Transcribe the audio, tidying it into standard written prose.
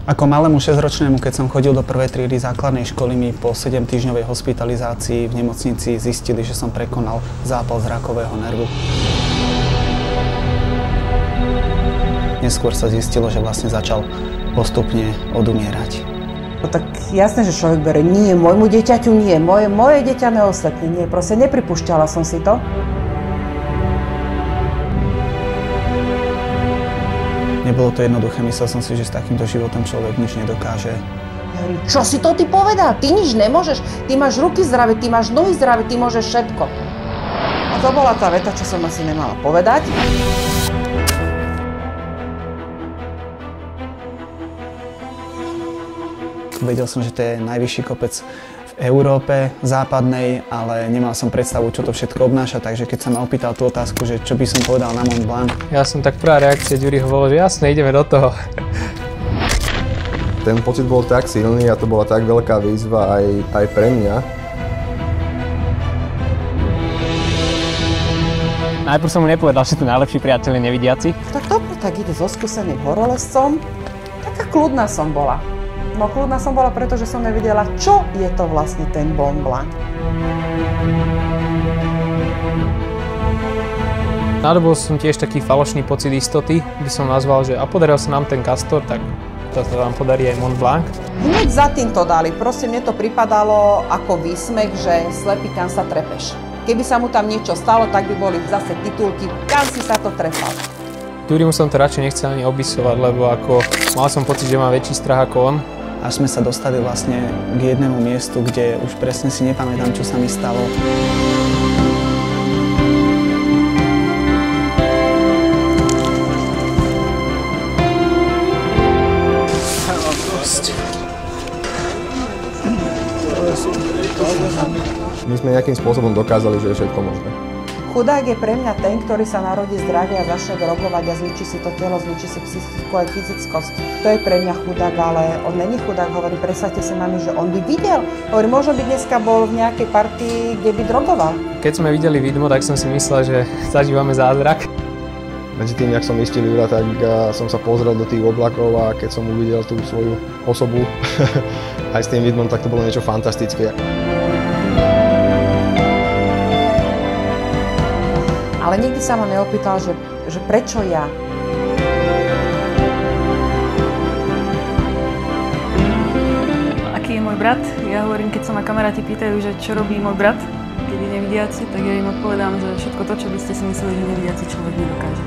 Ako malému 6-ročnému, keď som chodil do prvej triedy základnej školy, mi po 7-týždňovej hospitalizácii v nemocnici zistili, že som prekonal zápal zrakového nervu. Neskôr sa zistilo, že vlastne začal postupne odumierať. No tak jasné, že človek berie, nie, môjmu dieťaťu nie, moje dieťa neoslepne, nie, proste nepripúšťala som si to. Nebolo to jednoduché, myslel som si, že s takýmto životom človek nič nedokáže. Ja hovorím, čo si to ty povedal? Ty nič nemôžeš, ty máš ruky zdravé, ty máš nohy zdravé, ty môžeš všetko. A to bola tá veta, čo som asi nemala povedať. Vedel som, že to je najvyšší kopec v Európe západnej, ale nemal som predstavu, čo to všetko obnáša, takže keď sa ma opýtal tú otázku, že čo by som povedal na Mont Blanc. Ja som tak prvá reakcia Ďuriho bolo, že jasne, ideme do toho. Ten pocit bol tak silný a to bola tak veľká výzva aj pre mňa. Najprv som mu nepovedal, že to najlepší priateľ je nevidiaci. Tak dobre, tak ide so skúseným horolezcom. Taká kľudná som bola. No kľudná som bola, pretože som nevidela, čo je to vlastne ten Mont Blanc. Nadobol som tiež taký falošný pocit istoty, by som nazval, že a podaril sa nám ten Castor, tak to sa nám podarí aj Mont Blanc. Hneď za tým to dali, proste mne to pripadalo ako výsmech, že slepý, kam sa trepeš. Keby sa mu tam niečo stalo, tak by boli zase titulky, kam si sa to trepal. Ďurimu som to radšej nechcel ani opisovať, lebo ako mal som pocit, že má väčší strach ako on. Až sme sa dostali vlastne k jednému miestu, kde už presne si nepamätám, čo sa mi stalo. My sme nejakým spôsobom dokázali, že je všetko možné. Chudák je pre mňa ten, ktorý sa narodí zdravý a začne drogovať a zničí si to telo, zničí si psychiku aj fyzickosť. To je pre mňa chudák, ale on není chudák, hovorí, predstavte si mami, že on by videl. Hovorí, možno by dneska bol v nejakej partii, kde by drogoval. Keď sme videli vidmo, tak som si myslel, že zažívame zázrak. Medzi tým, jak som istil Jura, tak som sa pozrel do tých oblakov a keď som uvidel tú svoju osobu aj s tým vidmom, tak to bolo niečo fantastické. Ale nikdy sa ma neopýtal, že prečo ja. Aký je môj brat? Ja hovorím, keď sa ma kamaráti pýtajú, že čo robí môj brat, keď je nevidiaci, tak ja im odpovedám, že všetko to, čo by ste si mysleli, že nevidiaci človek nedokáže.